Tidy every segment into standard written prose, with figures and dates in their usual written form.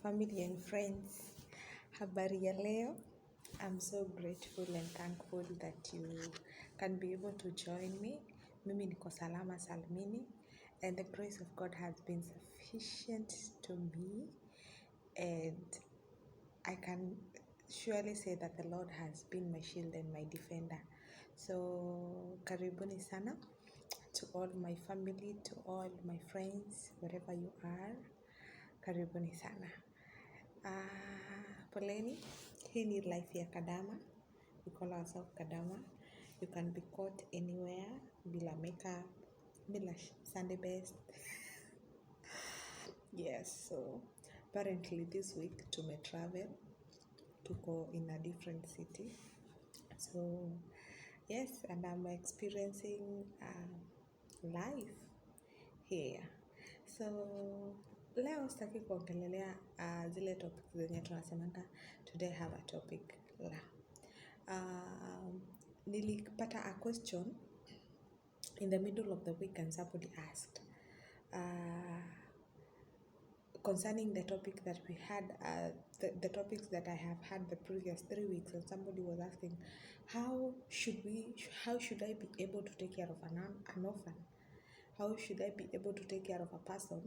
family and friends. Habari ya leo. I'm so grateful and thankful that you can be able to join me. Mimi niko salama salmini, and the grace of God has been sufficient to me, and I can surely say that the Lord has been my shield and my defender. So karibuni sana to all my family, to all my friends, wherever you are. Karibuni sana. Poleni, hii ni life ya Kadama. We call ourselves Kadama. You can be caught anywhere, bila makeup, bila Sunday best. Yes, so apparently this week tume travel, tuko in a different city. So yes, and I'm experiencing life here. So leo sitaki kuongelelea zile topics zenye tunasemanga today have a topic la. Nilipata a question in the middle of the week and somebody asked concerning the topic that we had, the topics that I have had the previous 3 weeks, and somebody was asking how should I be able to take care of an orphan? How should I be able to take care of a person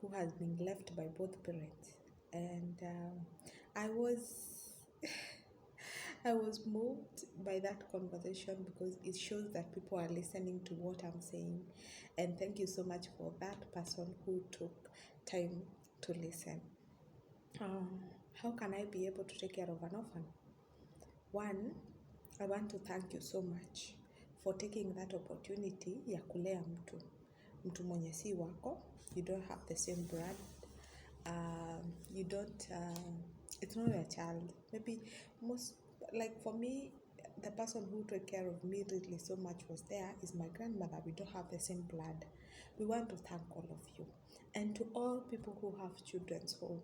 who has been left by both parents? And I was moved by that conversation because it shows that people are listening to what I'm saying. And thank you so much for that person who took time to listen. How can I be able to take care of an orphan? One, I want to thank you so much for taking that opportunity ya kulea mtu mwenye si wako. You don't have the same blood. You don't, it's not a child. Maybe like for me, the person who took care of me really so much was there is my grandmother. We don't have the same blood. We want to thank all of you. And to all people who have children's home,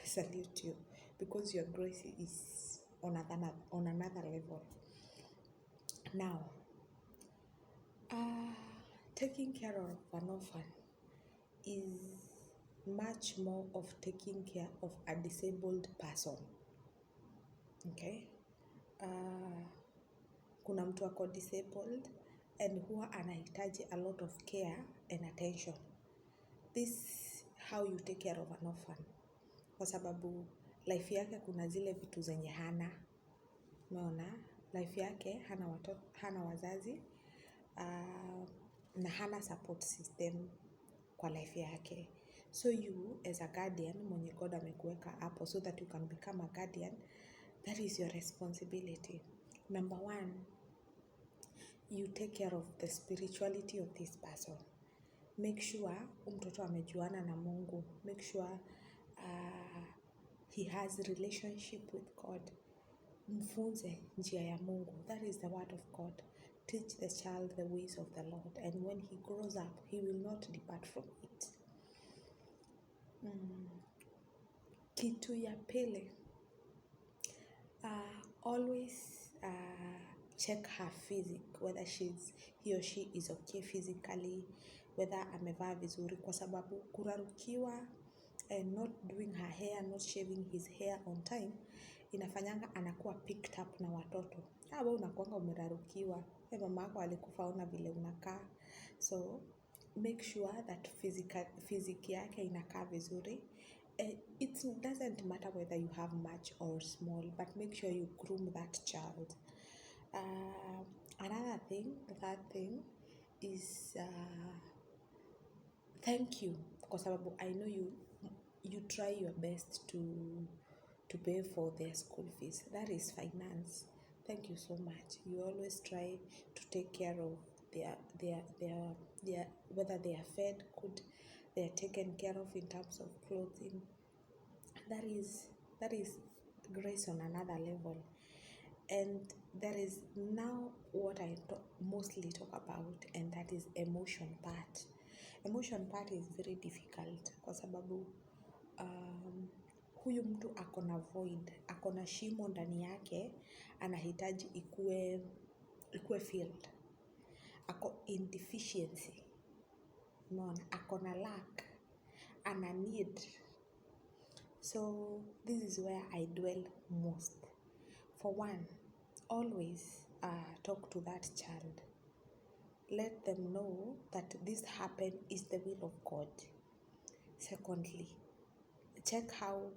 I salute you because your grace is on another level. Now, taking care of an orphan is much more of taking care of a disabled person. Okay? Kuna mtu ako disabled and huwa anahitaji a lot of care and attention. This is how you take care of an orphan. Kwa sababu life yake kuna zile vitu zenye hana. Umeona? Life yake hana wazazi na hana support system kwa life yake. So you as a guardian, mwenye God amekuweka hapo so that you can become a guardian, that is your responsibility. Number one, you take care of the spirituality of this person. Make sure mtoto amejuana na Mungu. Make sure he has a relationship with God. Mfunze njia ya Mungu. That is the word of God. Teach the child the ways of the Lord, and when he grows up, he will not depart from it. Kitu ya pili, always check her physique, whether he or she is okay physically, whether amevaa vizuri, kwa sababu kurarukiwa and not doing her hair, not shaving his hair on time, inafanyanga anakuwa picked up na watoto. Wewe unakuanga umerarukiwa, mama yako alikufa ona vile unakaa. So make sure that physique yake inakaa vizuri. It doesn't matter whether you have much or small, but make sure you groom that child. Another thing, the third thing is thank you, kwa sababu I know you try your best to pay for their school fees. That is finance. Thank you so much. You always try to take care of their whether they are fed good, they are taken care of in terms of clothing. That is grace on another level. And there is now what I mostly talk about, and that is emotion part. Emotion part is very difficult kwa sababu huyu mtu akona void, akona shimo ndani yake, anahitaji ikue filled. Ako in deficiency. Unaona, akona lack, ana need. So this is where I dwell most. For one, always talk to that child. Let them know that this happen is the will of God. Secondly, check how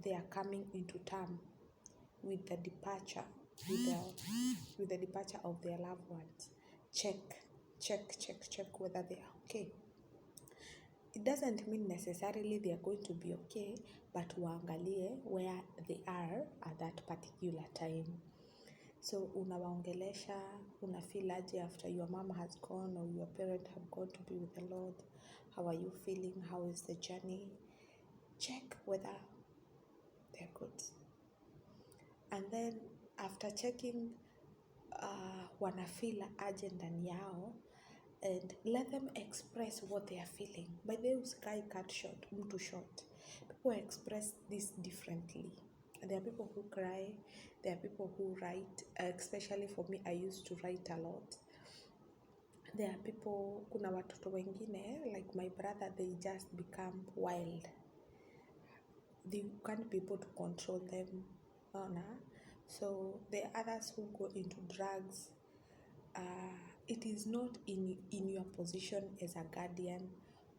they are coming into term with the departure, with the departure of their loved ones. Check whether they are okay. It doesn't mean necessarily they are going to be okay, but waangalie where they are at that particular time. So unawaongelesha, unafeel aje after your mom has gone or your parent have gone to be with the Lord? How are you feeling? How is the journey? Check whether they're good. And then after checking wanafeel aje ndani yao, and let them express what they are feeling. By the way, usikae cut short, mtu short. People express this differently. There are people who cry, there are people who write, especially for me, I used to write a lot. There are people, kuna watoto wengine, like my brother, they just become wild. They can't be able to control them. So there are others who go into drugs. It is not in your position as a guardian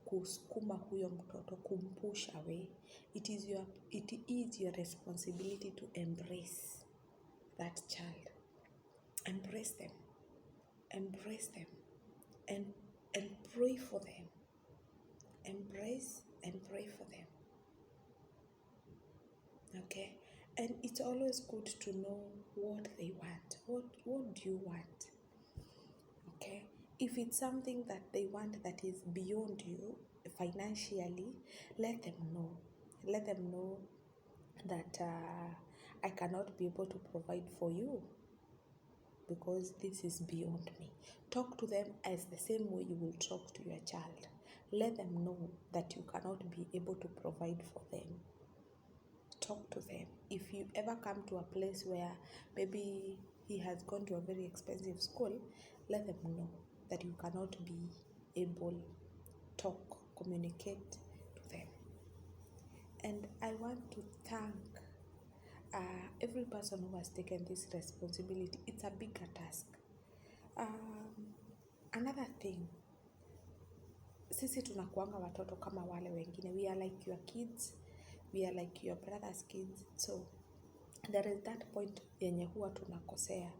kusukuma huyo mtoto, kumpush away. It is your responsibility to embrace that child. Embrace them and pray for them. Embrace and pray for them. Okay? And it's always good to know what they want. What do you want? Okay? If it's something that they want that is beyond you financially, let them know. Let them know that I cannot be able to provide for you because this is beyond me. Talk to them as the same way you will talk to your child. Let them know that you cannot be able to provide for them. Talk to them. If you ever come to a place where maybe he has gone to a very expensive school, let them know that you cannot be able to talk, communicate to them. And I want to thank every person who has taken this responsibility. It's a bigger task. Another thing, sisi tunakuanga watoto kama wale wengine. We are like your kids. We are like your brother's kids. So there is that point yenye huwa tunakosea.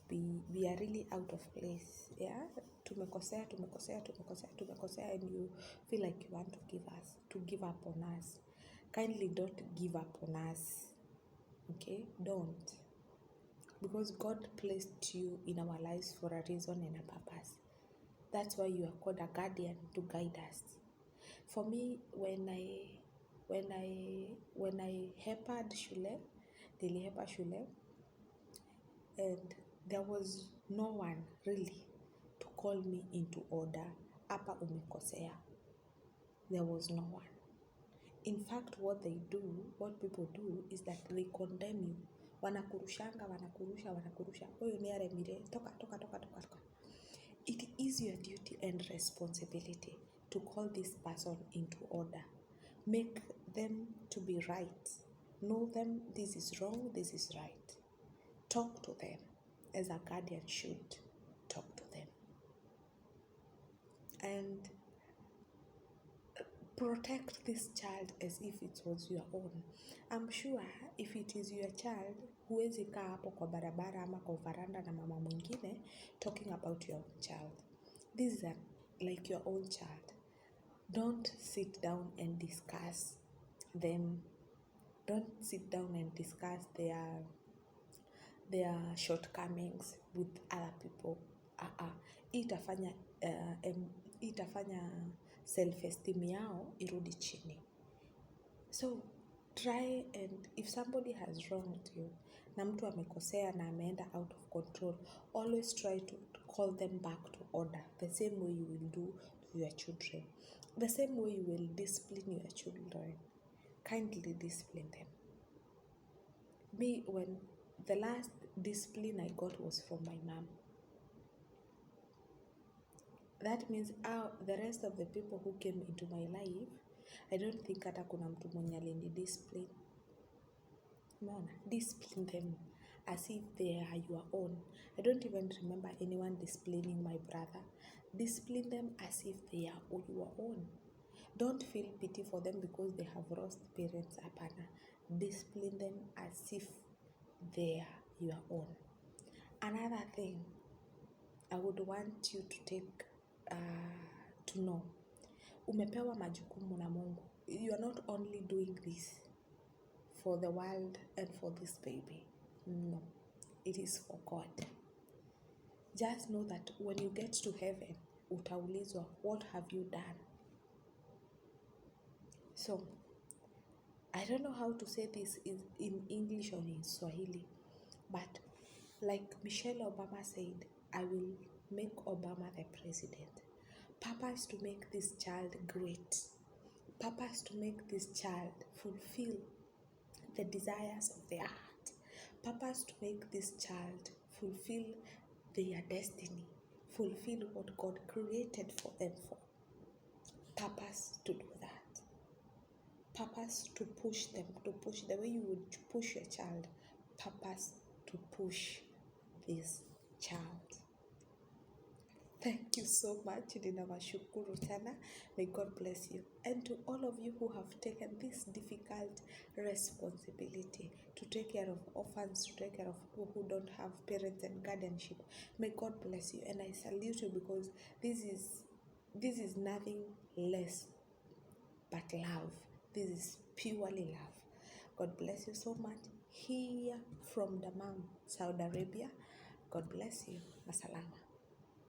We are really out of place. Yeah? Tumekosea and you feel like you want to give up on us. Kindly don't give up on us. Okay? Don't. Because God placed you in our lives for a reason and a purpose. That's why you are called a guardian to guide us. For me, when I hepared shule, nilihepa shule, and there was no one really to call me into order. Hapa umekosea. There was no one. In fact, what people do is that they condemn you. Wanakurusha. Oyo ni aremire, toka. It is your duty and responsibility to call this person into order. Make them to be right. Know them, this is wrong, this is right. Talk to them as a guardian should talk to them. And protect this child as if it was your own. I'm sure if it is your child, huwezi kaa hapo kwa barabara ama kwa varanda na mama mwingine talking about your own child. This is like your own child. Don't sit down and discuss them. Don't sit down and discuss their shortcomings with other people. Itafanya self-esteem yao irudi chini. So try, and if somebody has wronged you, na mtu amekosea na ameenda out of control, always try to call them back to order, the same way you will do to your children, the same way you will discipline your children. Kindly discipline them. Me, when the last discipline I got was from my mom. That means the rest of the people who came into my life, I don't think hata kuna mtu mwenye alini discipline. Umeona? Discipline them as if they are your own. I don't even remember anyone disciplining my brother. Discipline them as if they are your own. Don't feel pity for them because they have lost parents. Hapana. Discipline them as if they are your own. Another thing I would want you to take to know. Umepewa majukumu na Mungu. You are not only doing this for the world and for this baby. No, it is for God. Just know that when you get to heaven, utaulizwa, what have you done? So, I don't know how to say this in English or in Swahili, but like Michelle Obama said, I will make Obama the president. Purpose to make this child great. Purpose to make this child fulfill the desires of their heart. Purpose to make this child fulfill their destiny. Fulfill what God created for them for. Purpose to do that. Purpose to push them, to push the way you would push your child. Purpose to push this child. Thank you so much. Ninawashukuru sana. May God bless you. And to all of you who have taken this difficult responsibility to take care of orphans, to take care of people who don't have parents and guardianship, may God bless you. And I salute you because this is nothing less but love. This is purely love. God bless you so much. Here from Dammam, Saudi Arabia. God bless you. Masalama.